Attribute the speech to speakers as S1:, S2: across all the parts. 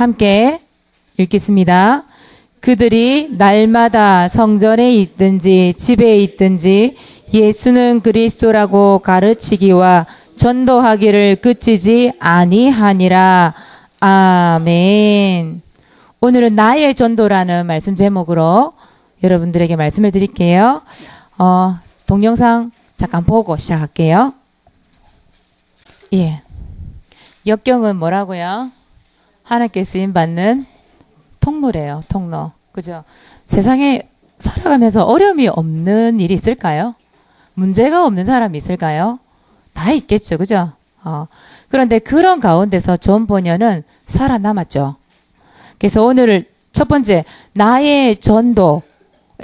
S1: 함께 읽겠습니다. 그들이 날마다 성전에 있든지 집에 있든지 예수는 그리스도라고 가르치기와 전도하기를 그치지 아니하니라. 아멘. 오늘은 나의 전도라는 말씀 제목으로 여러분들에게 말씀을 드릴게요. 동영상 잠깐 보고 시작할게요. 예. 역경은 뭐라고요? 하나님께 쓰임받는 통로래요. 통로. 그죠? 세상에 살아가면서 어려움이 없는 일이 있을까요? 문제가 없는 사람이 있을까요? 다 있겠죠. 그죠? 그런데 그런 가운데서 존 버녀는 살아남았죠. 그래서 오늘 첫 번째, 나의 전도의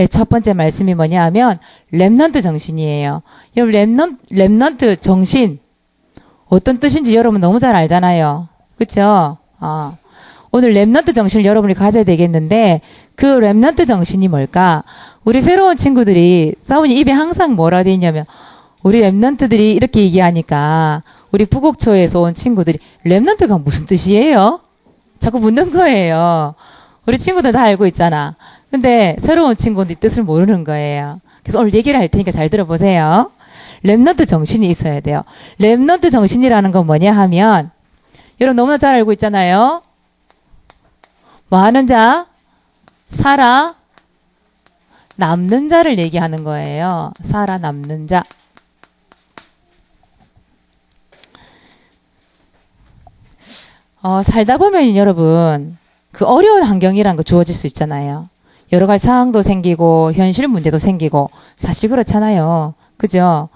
S1: 첫 번째 말씀이 뭐냐 하면 렘넌트 정신이에요. 여러분, 렘넌트 정신. 어떤 뜻인지 여러분 너무 잘 알잖아요. 그쵸? 오늘 렘넌트 정신을 여러분이 가져야 되겠는데, 그 렘넌트 정신이 뭘까? 우리 새로운 친구들이, 사모님 입에 항상 뭐라 돼 있냐면, 우리 렘넌트들이 이렇게 얘기하니까, 우리 부곡초에서 온 친구들이, 렘넌트가 무슨 뜻이에요? 자꾸 묻는 거예요. 우리 친구들 다 알고 있잖아. 근데 새로운 친구들이 뜻을 모르는 거예요. 그래서 오늘 얘기를 할 테니까 잘 들어보세요. 렘넌트 정신이 있어야 돼요. 렘넌트 정신이라는 건 뭐냐 하면, 여러분 너무나 잘 알고 있잖아요. 뭐 하는 자? 살아남는 자를 얘기하는 거예요. 살아남는 자. 살다 보면 여러분, 그 어려운 환경이란 거 주어질 수 있잖아요. 여러 가지 상황도 생기고, 현실 문제도 생기고, 사실 그렇잖아요. 그죠?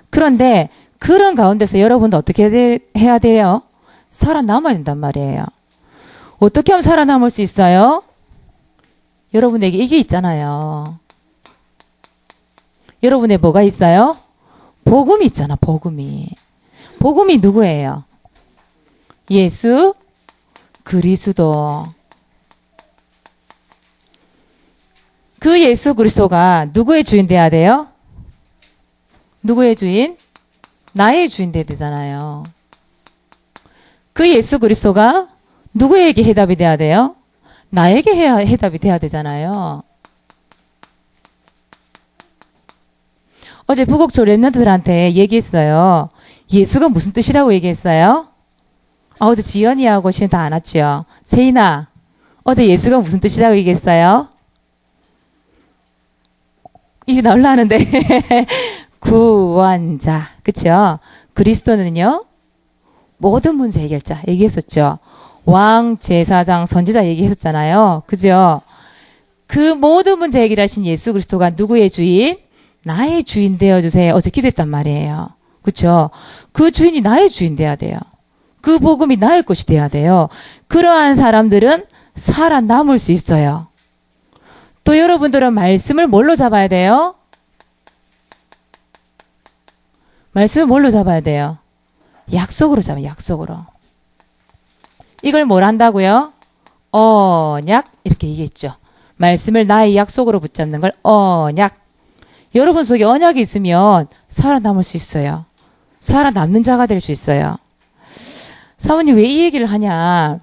S1: 그런데, 그런 가운데서 여러분도 어떻게 해야 돼요? 살아남아야 된단 말이에요. 어떻게 하면 살아남을 수 있어요? 여러분에게 이게 있잖아요. 여러분의 뭐가 있어요? 복음이 있잖아, 복음이. 복음이 누구예요? 예수 그리스도. 그 예수 그리스도가 누구의 주인 돼야 돼요? 누구의 주인? 나의 주인 돼야 되잖아요. 그 예수 그리스도가 누구에게 해답이 돼야 돼요? 나에게 해답이 돼야 되잖아요. 어제 부곡초 렘넌트들한테 얘기했어요. 예수가 무슨 뜻이라고 얘기했어요? 어제 지연이하고 시은 다 안 왔죠? 세인아, 어제 예수가 무슨 뜻이라고 얘기했어요? 이게 나올라는데 구원자, 그쵸? 그리스도는요, 모든 문제 해결자 얘기했었죠. 왕, 제사장, 선지자 얘기했었잖아요. 그죠? 그 모든 문제 해결하신 예수 그리스도가 누구의 주인? 나의 주인 되어주세요. 어제 기도했단 말이에요. 그쵸? 그 주인이 나의 주인 돼야 돼요. 그 복음이 나의 것이 돼야 돼요. 그러한 사람들은 살아남을 수 있어요. 또 여러분들은 말씀을 뭘로 잡아야 돼요? 말씀을 뭘로 잡아야 돼요? 약속으로 잡아요. 약속으로. 이걸 뭘 한다고요? 언약 이렇게 얘기했죠. 말씀을 나의 약속으로 붙잡는 걸 언약. 여러분 속에 언약이 있으면 살아남을 수 있어요. 살아남는 자가 될 수 있어요. 사모님 왜 이 얘기를 하냐?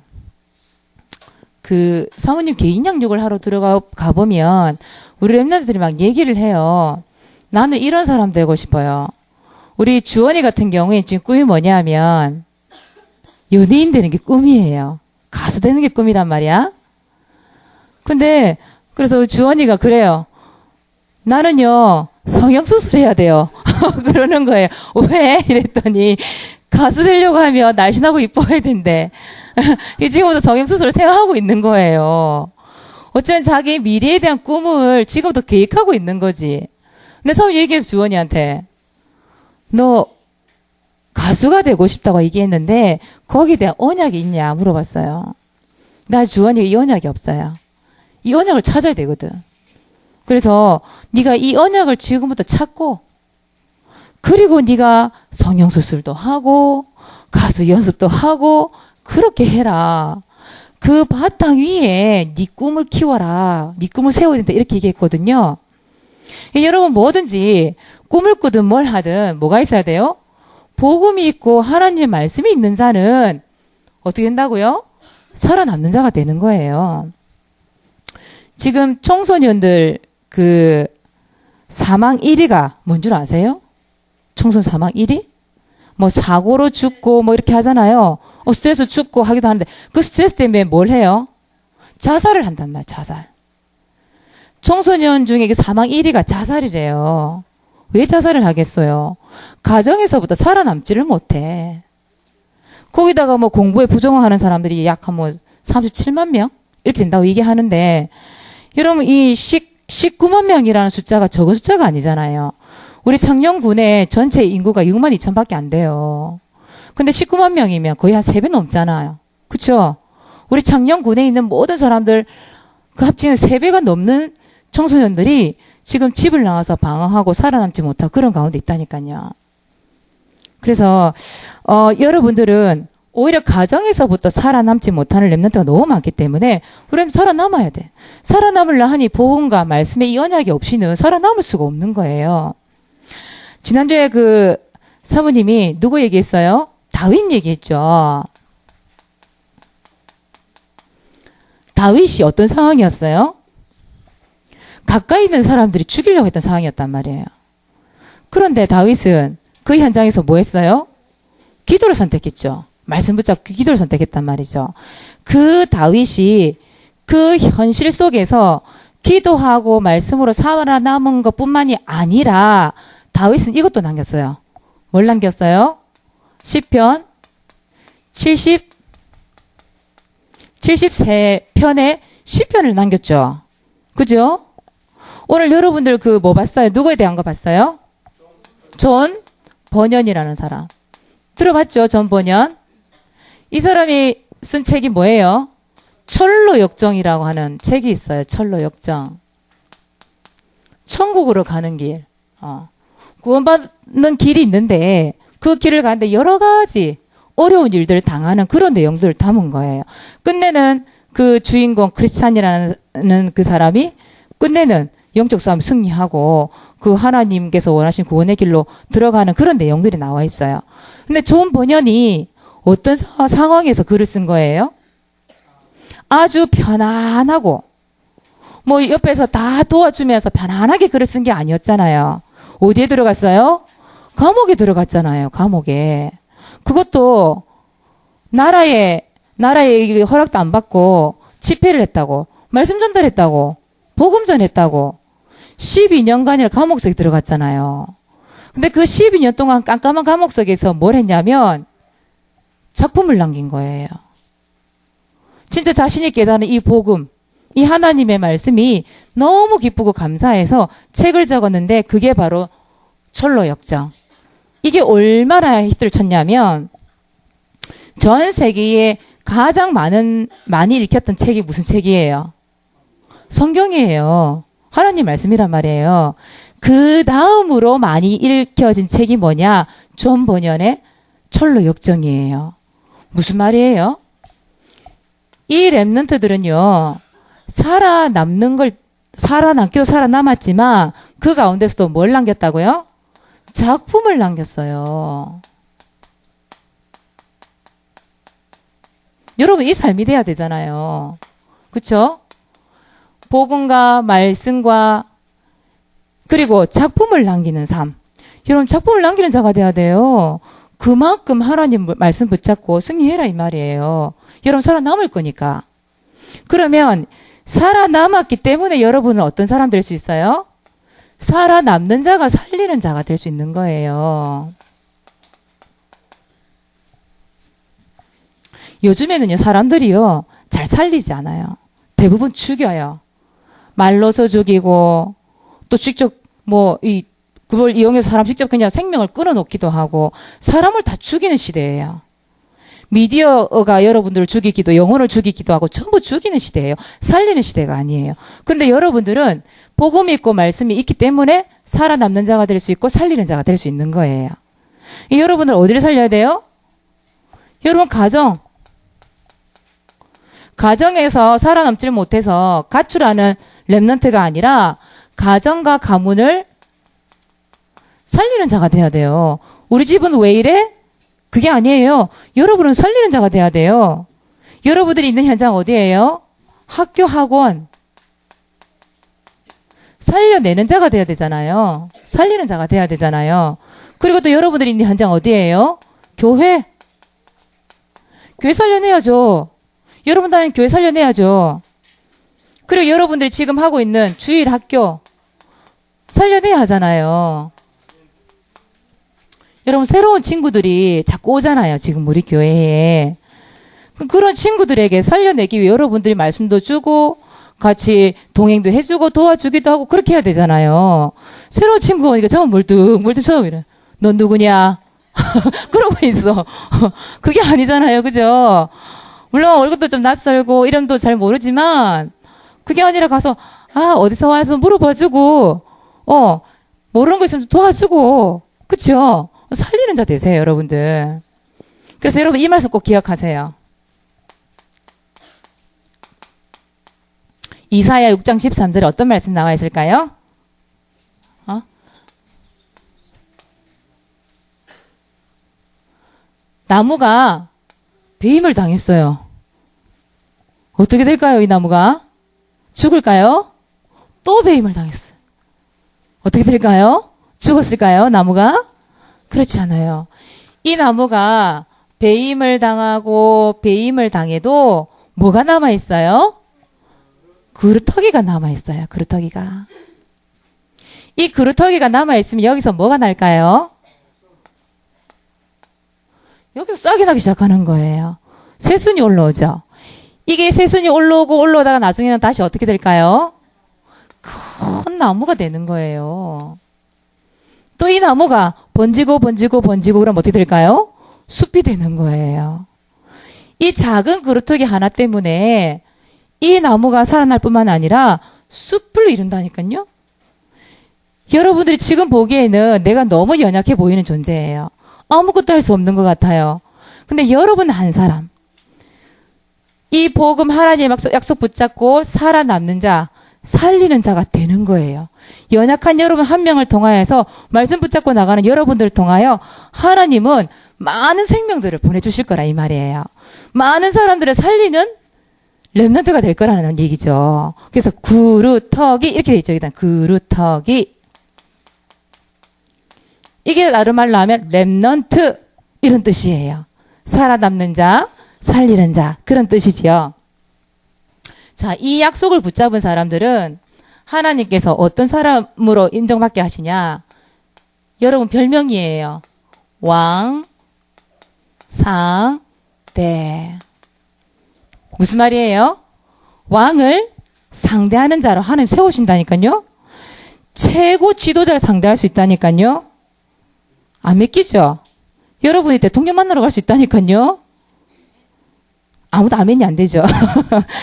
S1: 사모님 개인 양육을 하러 들어가 보면 우리 렘넌트들이 막 얘기를 해요. 나는 이런 사람 되고 싶어요. 우리 주원이 같은 경우에 지금 꿈이 뭐냐면 연예인 되는 게 꿈이에요. 가수 되는 게 꿈이란 말이야. 근데 그래서 우리 주원이가 그래요. 나는요 성형수술 해야 돼요. 그러는 거예요. 왜? 이랬더니 가수 되려고 하면 날씬하고 이뻐야 된대. 지금부터 성형수술을 생각하고 있는 거예요. 어쩌면 자기 미래에 대한 꿈을 지금부터 계획하고 있는 거지. 근데 사람 얘기해서 주원이한테 너 가수가 되고 싶다고 얘기했는데 거기에 대한 언약이 있냐 물어봤어요. 나 주원이가 이 언약이 없어요. 이 언약을 찾아야 되거든. 그래서 네가 이 언약을 지금부터 찾고 그리고 네가 성형수술도 하고 가수 연습도 하고 그렇게 해라. 그 바탕 위에 네 꿈을 키워라. 네 꿈을 세워야 된다. 이렇게 얘기했거든요. 여러분 뭐든지 꿈을 꾸든 뭘 하든 뭐가 있어야 돼요? 복음이 있고 하나님의 말씀이 있는 자는 어떻게 된다고요? 살아남는 자가 되는 거예요. 지금 청소년들 그 사망 1위가 뭔 줄 아세요? 청소년 사망 1위? 뭐 사고로 죽고 뭐 이렇게 하잖아요. 스트레스 죽고 하기도 하는데 그 스트레스 때문에 뭘 해요? 자살을 한단 말이에요. 자살. 청소년 중에 사망 1위가 자살이래요. 왜 자살을 하겠어요? 가정에서부터 살아남지를 못해. 거기다가 뭐 공부에 부정하는 사람들이 약 한 뭐 37만 명? 이렇게 된다고 얘기하는데, 여러분, 이 19만 명이라는 숫자가 적은 숫자가 아니잖아요. 우리 창녕군의 전체 인구가 6만 2천 밖에 안 돼요. 근데 19만 명이면 거의 한 3배 넘잖아요. 그쵸? 우리 창녕군에 있는 모든 사람들, 그 합치는 3배가 넘는 청소년들이 지금 집을 나와서 방황하고 살아남지 못하고 그런 가운데 있다니까요. 그래서 여러분들은 오히려 가정에서부터 살아남지 못하는 렘넌트가 너무 많기 때문에 우리는 살아남아야 돼. 살아남으려 하니 복음과 말씀의 이 언약이 없이는 살아남을 수가 없는 거예요. 지난주에 그 사모님이 누구 얘기했어요? 다윗 얘기했죠. 다윗이 어떤 상황이었어요? 가까이 있는 사람들이 죽이려고 했던 상황이었단 말이에요. 그런데 다윗은 그 현장에서 뭐 했어요? 기도를 선택했죠. 말씀 붙잡고 기도를 선택했단 말이죠. 그 다윗이 그 현실 속에서 기도하고 말씀으로 살아남은 것뿐만이 아니라 다윗은 이것도 남겼어요. 뭘 남겼어요? 시편 73편의 시편을 남겼죠. 그죠? 오늘 여러분들 그 뭐 봤어요? 누구에 대한 거 봤어요? 존 버년이라는 사람. 들어봤죠? 존 버년. 이 사람이 쓴 책이 뭐예요? 철로 역정이라고 하는 책이 있어요. 철로 역정. 천국으로 가는 길. 구원받는 길이 있는데 그 길을 가는데 여러 가지 어려운 일들을 당하는 그런 내용들을 담은 거예요. 끝내는 그 주인공 크리스찬이라는 그 사람이 끝내는 영적 싸움 승리하고 그 하나님께서 원하신 구원의 길로 들어가는 그런 내용들이 나와 있어요. 근데 존 버년이 어떤 상황에서 글을 쓴 거예요? 아주 편안하고 뭐 옆에서 다 도와주면서 편안하게 글을 쓴 게 아니었잖아요. 어디에 들어갔어요? 감옥에 들어갔잖아요. 감옥에. 그것도 나라의 허락도 안 받고 집회를 했다고, 말씀 전달했다고, 복음 전했다고 12년간이나 감옥 속에 들어갔잖아요. 근데 그 12년 동안 깜깜한 감옥 속에서 뭘 했냐면 작품을 남긴 거예요. 진짜 자신이 깨달은 이 복음, 이 하나님의 말씀이 너무 기쁘고 감사해서 책을 적었는데 그게 바로 철로 역정. 이게 얼마나 히트를 쳤냐면 전 세계에 가장 많이 읽혔던 책이 무슨 책이에요? 성경이에요. 하나님 말씀이란 말이에요. 그 다음으로 많이 읽혀진 책이 뭐냐? 존 버년의 철로 역정이에요. 무슨 말이에요? 이 렘넌트들은요, 살아남기도 살아남았지만 그 가운데서도 뭘 남겼다고요? 작품을 남겼어요. 여러분, 이 삶이 돼야 되잖아요. 그쵸? 복음과 말씀과 그리고 작품을 남기는 삶. 여러분, 작품을 남기는 자가 돼야 돼요. 그만큼 하나님 말씀 붙잡고 승리해라 이 말이에요. 여러분 살아남을 거니까. 그러면 살아남았기 때문에 여러분은 어떤 사람 될 수 있어요? 살아남는 자가 살리는 자가 될 수 있는 거예요. 요즘에는요, 사람들이요, 잘 살리지 않아요. 대부분 죽여요. 말로서 죽이고, 또 직접, 그걸 이용해서 사람 직접 그냥 생명을 끊어놓기도 하고, 사람을 다 죽이는 시대예요. 미디어가 여러분들을 죽이기도, 영혼을 죽이기도 하고, 전부 죽이는 시대예요. 살리는 시대가 아니에요. 근데 여러분들은 복음이 있고 말씀이 있기 때문에 살아남는 자가 될 수 있고, 살리는 자가 될 수 있는 거예요. 여러분들 어디를 살려야 돼요? 여러분 가정에서 살아남지를 못해서 가출하는 렘넌트가 아니라 가정과 가문을 살리는 자가 돼야 돼요. 우리 집은 왜 이래? 그게 아니에요. 여러분은 살리는 자가 돼야 돼요. 여러분들이 있는 현장 어디예요? 학교, 학원. 살려내는 자가 돼야 되잖아요. 살리는 자가 돼야 되잖아요. 그리고 또 여러분들이 있는 현장 어디예요? 교회. 교회 살려내야죠. 여러분 다니는 교회 살려내야죠. 그리고 여러분들이 지금 하고 있는 주일 학교 살려내야 하잖아요. 여러분 새로운 친구들이 자꾸 오잖아요. 지금 우리 교회에. 그런 친구들에게 살려내기 위해 여러분들이 말씀도 주고 같이 동행도 해주고 도와주기도 하고 그렇게 해야 되잖아요. 새로운 친구가 오니까 저만 멀뚱멀뚱 쳐다보이래. 넌 누구냐? 그러고 있어. 그게 아니잖아요. 그죠? 물론 얼굴도 좀 낯설고 이름도 잘 모르지만 그게 아니라 가서 어디서 와서 물어봐주고 모르는 거 있으면 도와주고 그쵸? 살리는 자 되세요. 여러분들. 그래서 여러분 이 말씀 꼭 기억하세요. 이사야 6장 13절에 어떤 말씀 나와 있을까요? 나무가 배임을 당했어요. 어떻게 될까요, 이 나무가? 죽을까요? 또 배임을 당했어요. 어떻게 될까요? 죽었을까요, 나무가? 그렇지 않아요. 이 나무가 배임을 당하고 배임을 당해도 뭐가 남아있어요? 그루터기가 남아있어요, 그루터기가. 이 그루터기가 남아있으면 여기서 뭐가 날까요? 여기서 싹이 나기 시작하는 거예요. 새순이 올라오죠. 이게 새순이 올라오고 올라오다가 나중에는 다시 어떻게 될까요? 큰 나무가 되는 거예요. 또 이 나무가 번지고 그러면 어떻게 될까요? 숲이 되는 거예요. 이 작은 그루터기 하나 때문에 이 나무가 살아날 뿐만 아니라 숲을 이룬다니까요. 여러분들이 지금 보기에는 내가 너무 연약해 보이는 존재예요. 아무것도 할 수 없는 것 같아요. 근데 여러분 한 사람, 이 복음 하나님의 약속 붙잡고 살아남는 자, 살리는 자가 되는 거예요. 연약한 여러분 한 명을 통하여서 말씀 붙잡고 나가는 여러분들을 통하여 하나님은 많은 생명들을 보내주실 거라 이 말이에요. 많은 사람들을 살리는 렘넌트가 될 거라는 얘기죠. 그래서 그루터기 이렇게 돼 있죠. 일단 그루터기. 이게 다른 말로 하면 렘넌트 이런 뜻이에요. 살아남는 자, 살리는 자 그런 뜻이지요. 자, 이 약속을 붙잡은 사람들은 하나님께서 어떤 사람으로 인정받게 하시냐? 여러분 별명이에요. 왕, 상, 대. 무슨 말이에요? 왕을 상대하는 자로 하나님 세우신다니까요. 최고 지도자를 상대할 수 있다니까요. 안 믿기죠? 여러분이 대통령 만나러 갈 수 있다니까요. 아무도 아멘이 안 되죠.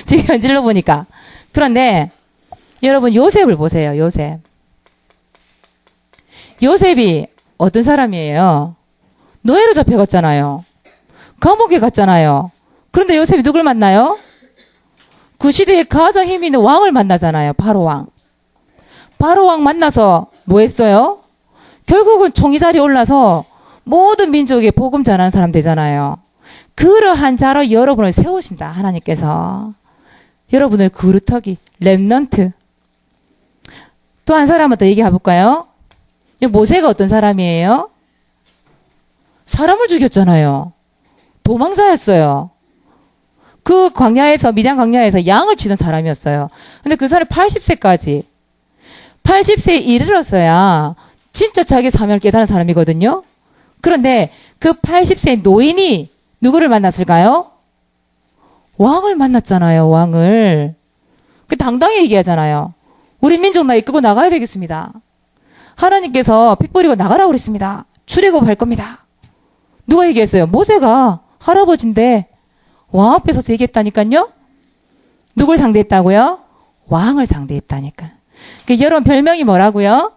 S1: 지금 현실로 보니까. 그런데 여러분 요셉을 보세요. 요셉이 어떤 사람이에요? 노예로 잡혀갔잖아요. 감옥에 갔잖아요. 그런데 요셉이 누굴 만나요? 그 시대에 가장 힘 있는 왕을 만나잖아요. 바로왕. 바로왕 만나서 뭐 했어요? 결국은 총리 자리에 올라서 모든 민족에 복음 전하는 사람 되잖아요. 그러한 자로 여러분을 세우신다. 하나님께서. 여러분을 그루터기, 렘넌트. 또 한 사람 더 얘기해 볼까요? 모세가 어떤 사람이에요? 사람을 죽였잖아요. 도망자였어요. 그 광야에서, 미디안 광야에서 양을 치던 사람이었어요. 근데 그 사람이 80세에 이르렀어야 진짜 자기 사명을 깨달은 사람이거든요. 그런데 그 80세 노인이 누구를 만났을까요? 왕을 만났잖아요. 왕을. 그 당당히 얘기하잖아요. 우리 민족 나 이끌고 나가야 되겠습니다. 하나님께서 피 뿌리고 나가라고 그랬습니다. 출애굽할 겁니다. 누가 얘기했어요? 모세가 할아버지인데 왕 앞에 서서 얘기했다니까요. 누굴 상대했다고요? 왕을 상대했다니까. 여러분 별명이 뭐라고요?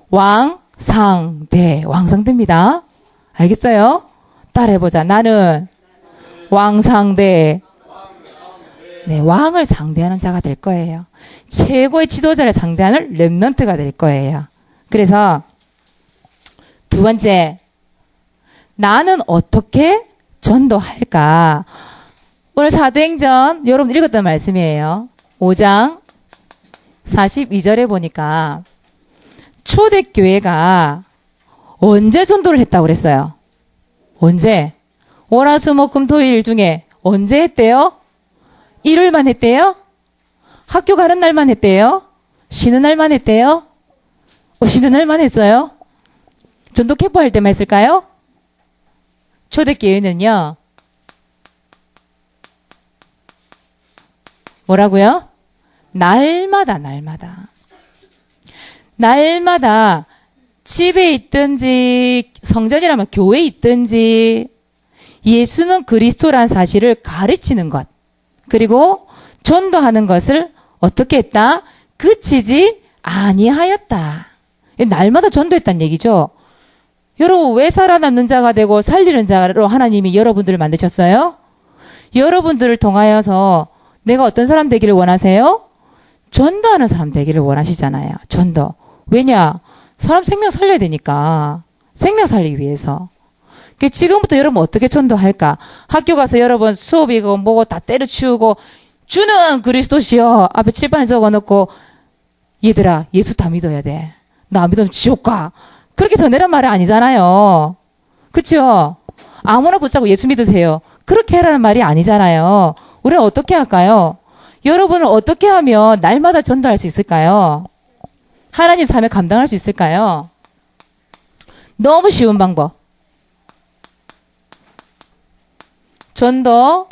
S1: 왕상대. 왕상대입니다. 알겠어요? 따라해보자. 나는 왕상대. 네, 왕을 상대하는 자가 될 거예요. 최고의 지도자를 상대하는 렘넌트가 될 거예요. 그래서 두 번째, 나는 어떻게 전도할까? 오늘 사도행전 여러분 읽었던 말씀이에요. 5장 42절에 보니까 초대교회가 언제 전도를 했다고 그랬어요? 언제? 월화수목금토일 중에 언제 했대요? 일요일만 했대요? 학교 가는 날만 했대요? 쉬는 날만 했대요? 쉬는 날만 했어요? 전도 캠프 할 때만 했을까요? 초대교회는요. 뭐라고요? 날마다 집에 있든지 성전이라면 교회에 있든지 예수는 그리스도란 사실을 가르치는 것, 그리고 전도하는 것을 어떻게 했다? 그치지 아니하였다. 날마다 전도했다는 얘기죠. 여러분, 왜 살아남는 자가 되고 살리는 자로 하나님이 여러분들을 만드셨어요? 여러분들을 통하여서 내가 어떤 사람 되기를 원하세요? 전도하는 사람 되기를 원하시잖아요. 전도. 왜냐? 사람 생명 살려야 되니까. 생명 살리기 위해서. 지금부터 여러분 어떻게 전도할까? 학교 가서 여러분 수업이고 뭐고 다 때려치우고 주는 그리스도시여 앞에 칠판에 적어놓고 얘들아 예수 다 믿어야 돼. 나 안 믿으면 지옥 가. 그렇게 전해란 말이 아니잖아요. 그쵸? 아무나 붙잡고 예수 믿으세요. 그렇게 해라는 말이 아니잖아요. 우리는 어떻게 할까요? 여러분은 어떻게 하면 날마다 전도할 수 있을까요? 하나님 삶에 감당할 수 있을까요? 너무 쉬운 방법. 전도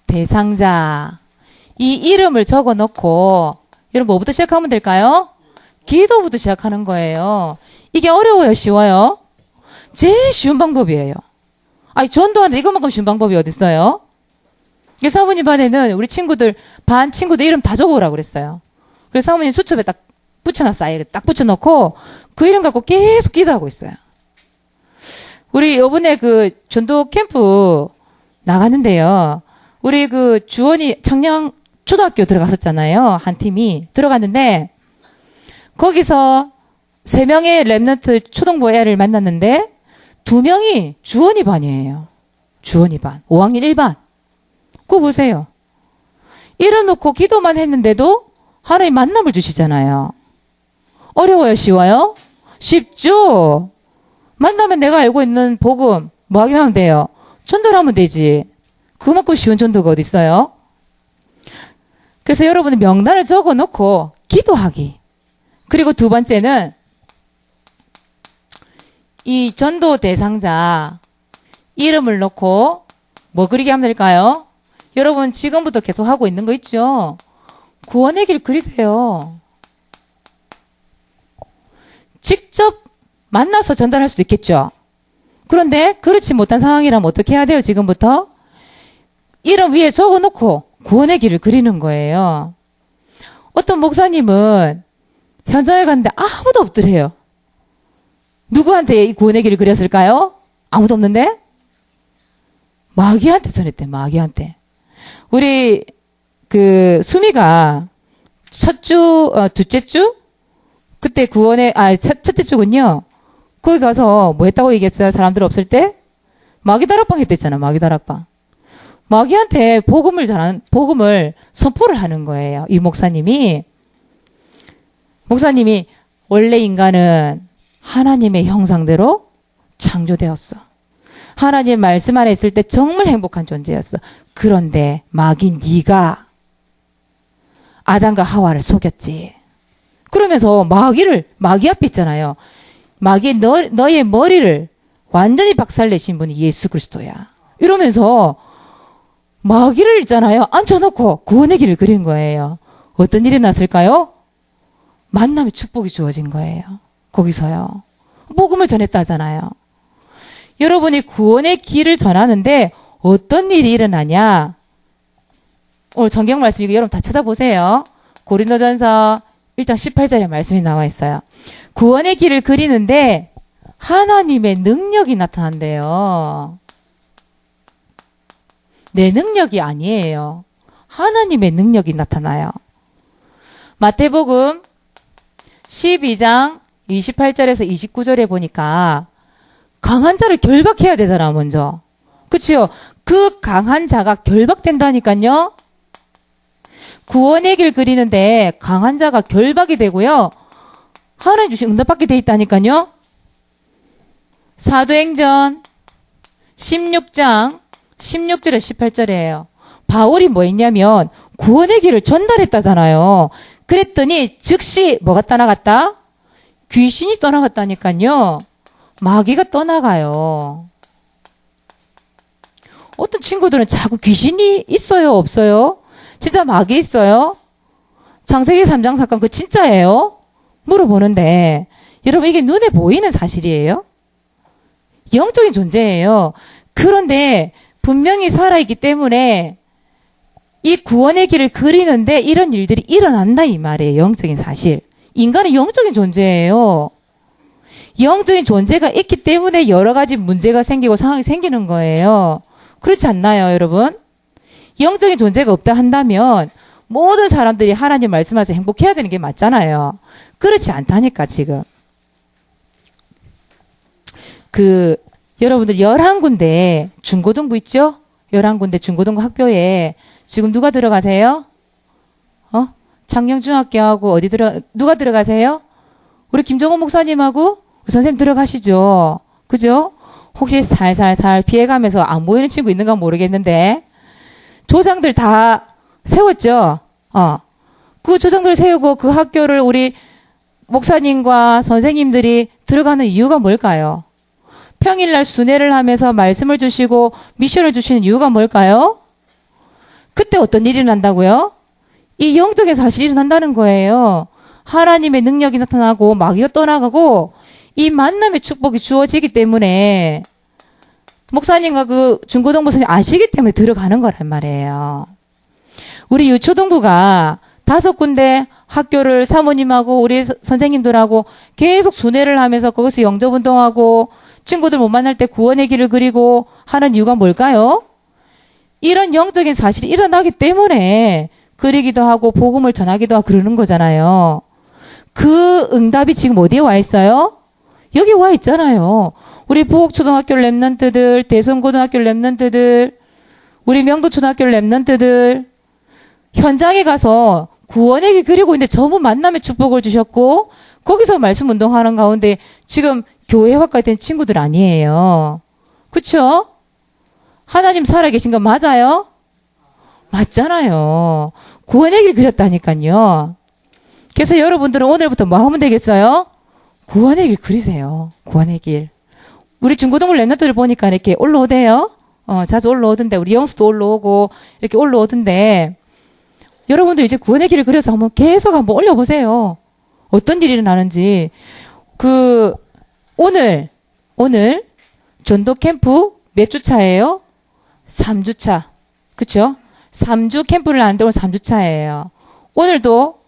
S1: 대상자. 이 이름을 적어 놓고, 여러분 뭐부터 시작하면 될까요? 기도부터 시작하는 거예요. 이게 어려워요? 쉬워요? 제일 쉬운 방법이에요. 아니, 전도하는데 이것만큼 쉬운 방법이 어딨어요? 사모님 반에는 우리 친구들, 반 친구들 이름 다 적어오라고 그랬어요. 그래서 사모님 수첩에 딱 붙여놨어요. 딱 붙여놓고 그 이름 갖고 계속 기도하고 있어요. 우리 요번에 그 전도 캠프 나갔는데요. 우리 그 주원이 청량 초등학교 들어갔었잖아요. 한 팀이 들어갔는데 거기서 3명의 랩런트 초등부 애를 만났는데 2명이 주원이 반이에요. 주원이 반. 5학년 1반. 그거 보세요. 이래놓고 기도만 했는데도 하나님 만남을 주시잖아요. 어려워요? 쉬워요? 쉽죠? 만나면 내가 알고 있는 복음 뭐 하기만 하면 돼요? 전도를 하면 되지. 그만큼 쉬운 전도가 어디 있어요? 그래서 여러분은 명단을 적어놓고 기도하기. 그리고 두 번째는 이 전도 대상자 이름을 넣고 뭐 그리게 하면 될까요? 여러분 지금부터 계속 하고 있는 거 있죠? 구원의 길 그리세요. 직접 만나서 전달할 수도 있겠죠? 그런데 그렇지 못한 상황이라면 어떻게 해야 돼요? 지금부터? 이름 위에 적어놓고 구원의 길을 그리는 거예요. 어떤 목사님은 현장에 갔는데 아무도 없더래요. 누구한테 이 구원의 길을 그렸을까요? 아무도 없는데? 마귀한테 전했대, 마귀한테. 우리, 수미가 둘째 주? 그때 첫째 주군요. 거기 가서 뭐 했다고 얘기했어요? 사람들 없을 때? 마귀 다락방 했댔잖아, 마귀 다락방. 마귀한테 복음을 선포를 하는 거예요. 이 목사님이 원래 인간은 하나님의 형상대로 창조되었어. 하나님 말씀 안에 있을 때 정말 행복한 존재였어. 그런데 마귀 네가 아담과 하와를 속였지. 그러면서 마귀 앞에 있잖아요. 마귀 너의 머리를 완전히 박살내신 분이 예수 그리스도야. 이러면서 마귀를 있잖아요. 앉혀놓고 구원의 길을 그린 거예요. 어떤 일이 났을까요? 만남의 축복이 주어진 거예요. 거기서요. 복음을 전했다잖아요. 여러분이 구원의 길을 전하는데 어떤 일이 일어나냐? 오늘 성경 말씀 이거 여러분 다 찾아보세요. 고린도전서 1장 18절에 말씀이 나와 있어요. 구원의 길을 그리는데 하나님의 능력이 나타난대요. 내 능력이 아니에요. 하나님의 능력이 나타나요. 마태복음 12장 28절에서 29절에 보니까 강한 자를 결박해야 되잖아, 먼저. 그치요? 그 강한 자가 결박된다니까요. 구원의 길 그리는데 강한 자가 결박이 되고요. 하나님 주신 응답받게 돼 있다니까요. 사도행전 16장 16절에 18절이에요. 바울이 뭐 했냐면 구원의 길을 전달했다잖아요. 그랬더니 즉시 뭐가 떠나갔다? 귀신이 떠나갔다니까요. 마귀가 떠나가요. 어떤 친구들은 자꾸 귀신이 있어요? 없어요? 진짜 마귀 있어요? 창세기 3장 사건 그 진짜예요? 물어보는데 여러분 이게 눈에 보이는 사실이에요? 영적인 존재예요. 그런데 분명히 살아있기 때문에 이 구원의 길을 그리는데 이런 일들이 일어난다 이 말이에요. 영적인 사실. 인간은 영적인 존재예요. 영적인 존재가 있기 때문에 여러 가지 문제가 생기고 상황이 생기는 거예요. 그렇지 않나요, 여러분? 영적인 존재가 없다 한다면 모든 사람들이 하나님 말씀하셔서 행복해야 되는 게 맞잖아요. 그렇지 않다니까, 지금. 여러분들 11군데 중고등부 있죠? 11군데 중고등부 학교에 지금 누가 들어가세요? 창녕중학교하고 누가 들어가세요? 우리 김정호 목사님하고 우리 선생님 들어가시죠? 그죠? 혹시 살살살 피해가면서 안 보이는 친구 있는가 모르겠는데 조장들 다 세웠죠? 그 조장들 세우고 그 학교를 우리 목사님과 선생님들이 들어가는 이유가 뭘까요? 평일날 순회를 하면서 말씀을 주시고 미션을 주시는 이유가 뭘까요? 그때 어떤 일이 난다고요? 이 영적인 사실이 일어난다는 거예요. 하나님의 능력이 나타나고 마귀가 떠나가고 이 만남의 축복이 주어지기 때문에 목사님과 그 중고등부 선생님 아시기 때문에 들어가는 거란 말이에요. 우리 유초등부가 5군데 학교를 사모님하고 우리 선생님들하고 계속 순회를 하면서 거기서 영접운동하고 친구들 못 만날 때 구원의 길을 그리고 하는 이유가 뭘까요? 이런 영적인 사실이 일어나기 때문에 그리기도 하고 복음을 전하기도 하고 그러는 거잖아요. 그 응답이 지금 어디에 와 있어요? 여기 와 있잖아요. 우리 부곡초등학교 랩런트들, 대성고등학교 랩런트들, 우리 명도초등학교 랩런트들 현장에 가서 구원의 길 그리고 있는데 전부 만남의 축복을 주셨고 거기서 말씀 운동하는 가운데 지금 교회 학과에 된 친구들 아니에요. 그쵸? 하나님 살아계신 거 맞아요? 맞잖아요. 구원의 길 그렸다니까요. 그래서 여러분들은 오늘부터 뭐 하면 되겠어요? 구원의 길 그리세요. 구원의 길. 우리 중고등부 랩런트들 보니까 이렇게 올라오대요. 자주 올라오던데 우리 영수도 올라오고 이렇게 올라오던데 여러분들 이제 구원의 길을 그려서 계속 한번 올려보세요. 어떤 일이 일어나는지. 오늘 전도 캠프 몇 주차예요? 3주차. 그쵸? 3주 캠프를 하는데 오늘 3주차예요. 오늘도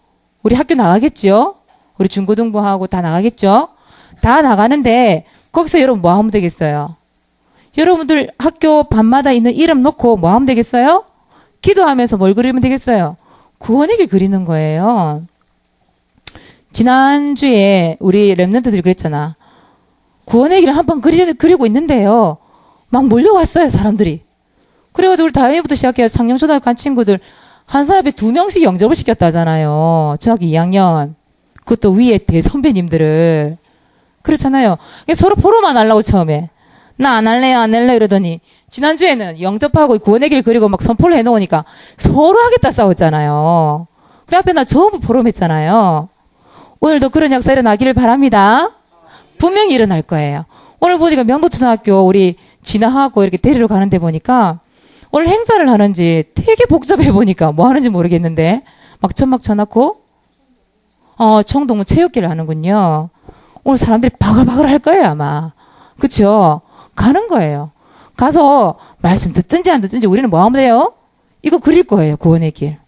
S1: 우리 학교 나가겠죠? 우리 중고등부하고 다 나가겠죠? 다 나가는데 거기서 여러분 뭐 하면 되겠어요? 여러분들 학교 밤마다 있는 이름 놓고 뭐 하면 되겠어요? 기도하면서 뭘 그리면 되겠어요? 구원의 길 그리는 거예요. 지난주에 우리 랩런트들이 그랬잖아. 구원의 길을 한번 그리고 있는데요. 막 몰려왔어요, 사람들이. 그래가지고 우리 다행히부터 시작해서 창녕초등학교 간 친구들 한 사람에 2명씩 영접을 시켰다잖아요. 중학교 2학년. 그것도 위에 대선배님들을. 그렇잖아요. 서로 포로만 하려고 처음에. 나 안 할래요, 안 할래요 이러더니 지난주에는 영접하고 구원의 길 그리고 막 선포를 해놓으니까 서로 하겠다 싸웠잖아요. 그 앞에 나 전부 포럼했잖아요. 오늘도 그런 역사 일어나기를 바랍니다. 분명히 일어날 거예요. 오늘 보니까 명도초등학교 우리 진아하고 이렇게 데리러 가는데 보니까 오늘 행사를 하는지 되게 복잡해 보니까 뭐 하는지 모르겠는데 막 천막 쳐놓고 청동문 체육기를 하는군요. 오늘 사람들이 바글바글 할 거예요 아마. 그쵸? 가는 거예요. 가서 말씀 듣든지 안 듣든지 우리는 뭐 하면 돼요? 이거 그릴 거예요. 구원의 길.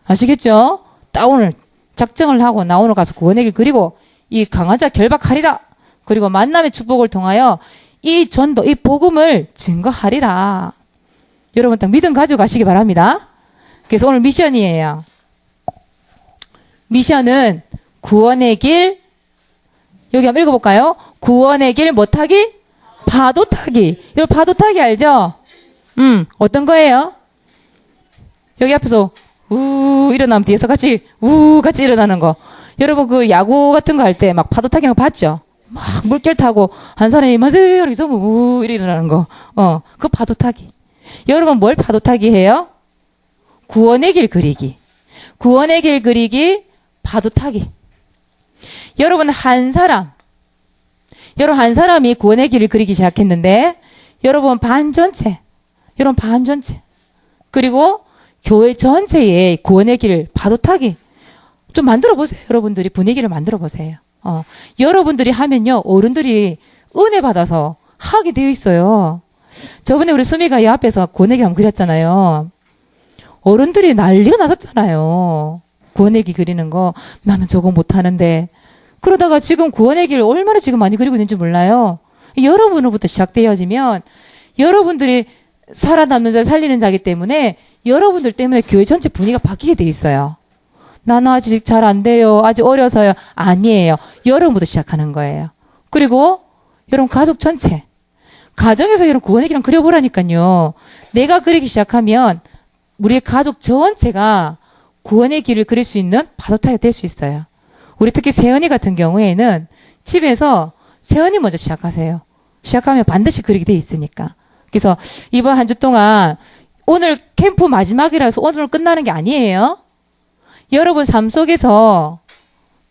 S1: 아시겠죠? 딱 오늘 작정을 하고 나 오늘 가서 구원의 길 그리고 이 강한 자 결박하리라. 그리고 만남의 축복을 통하여 이 전도, 이 복음을 증거하리라. 여러분 딱 믿음 가지고 가시기 바랍니다. 그래서 오늘 미션이에요. 미션은 구원의 길, 여기 한번 읽어볼까요? 구원의 길 못하기? 파도 타기. 여러분 파도 타기 알죠? 어떤 거예요? 여기 앞에서 일어나면 뒤에서 같이 일어나는 거. 여러분 그 야구 같은 거 할 때 막 파도 타기는 거 봤죠? 막 물결 타고 한 사람이 맞아요 이렇게 전부 일어나는 거. 그 파도 타기. 여러분 뭘 파도 타기 해요? 구원의 길 그리기. 구원의 길 그리기, 파도 타기. 여러분 한 사람이 구원의 길을 그리기 시작했는데 여러분 반 전체. 그리고 교회 전체에 구원의 길 파도 타기. 좀 만들어 보세요. 여러분들이 분위기를 만들어 보세요. 여러분들이 하면요. 어른들이 은혜 받아서 하게 되어 있어요. 저번에 우리 수미가 이 앞에서 구원의 길 한번 그렸잖아요. 어른들이 난리가 났었잖아요. 구원의 길 그리는 거. 나는 저거 못하는데. 그러다가 지금 구원의 길 얼마나 지금 많이 그리고 있는지 몰라요. 여러분으로부터 시작되어지면 여러분들이 살아남는 자 살리는 자이기 때문에 여러분들 때문에 교회 전체 분위기가 바뀌게 돼 있어요. 나는 아직 잘 안 돼요. 아직 어려서요. 아니에요. 여러분부터 시작하는 거예요. 그리고 여러분 가족 전체. 가정에서 여러분 구원의 길을 그려보라니까요. 내가 그리기 시작하면 우리의 가족 전체가 구원의 길을 그릴 수 있는 파도타기가 될 수 있어요. 우리 특히 세연이 같은 경우에는 집에서 세연이 먼저 시작하세요. 시작하면 반드시 그리게 돼 있으니까. 그래서 이번 한 주 동안 오늘 캠프 마지막이라서 오늘 끝나는 게 아니에요. 여러분 삶 속에서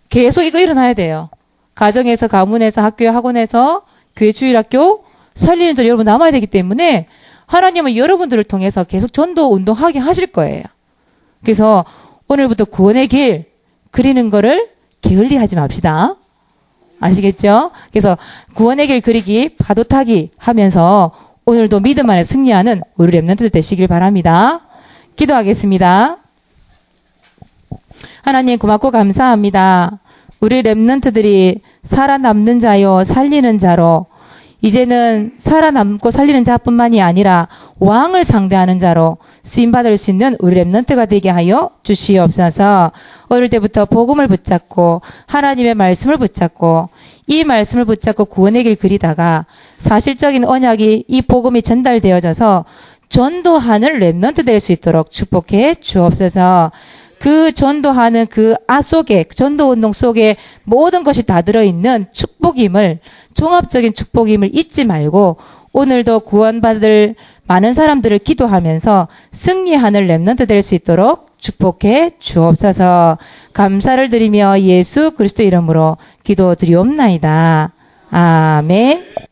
S1: 계속 이거 일어나야 돼요. 가정에서, 가문에서, 학교에, 학원에서, 교회 주일학교 살리는 자 여러분 남아야 되기 때문에 하나님은 여러분들을 통해서 계속 전도 운동하게 하실 거예요. 그래서 오늘부터 구원의 길 그리는 거를 게을리하지 맙시다. 아시겠죠? 그래서 구원의 길 그리기, 파도 타기 하면서 오늘도 믿음 안에 승리하는 우리 렘넌트들 되시길 바랍니다. 기도하겠습니다. 하나님 고맙고 감사합니다. 우리 렘넌트들이 살아남는 자요 살리는 자로 이제는 살아남고 살리는 자뿐만이 아니라 왕을 상대하는 자로 쓰임받을 수 있는 우리 렘넌트가 되게 하여 주시옵소서. 어릴 때부터 복음을 붙잡고 하나님의 말씀을 붙잡고 이 말씀을 붙잡고 구원의 길 그리다가 사실적인 언약이 이 복음이 전달되어져서 전도하는 렘넌트 될 수 있도록 축복해 주옵소서. 그 전도하는 그 속에, 전도 운동 속에 모든 것이 다 들어있는 축복임을, 종합적인 축복임을 잊지 말고 오늘도 구원받을 많은 사람들을 기도하면서 승리하는 렘넌트 될 수 있도록 축복해 주옵소서. 감사를 드리며 예수 그리스도 이름으로 기도드리옵나이다. 아멘.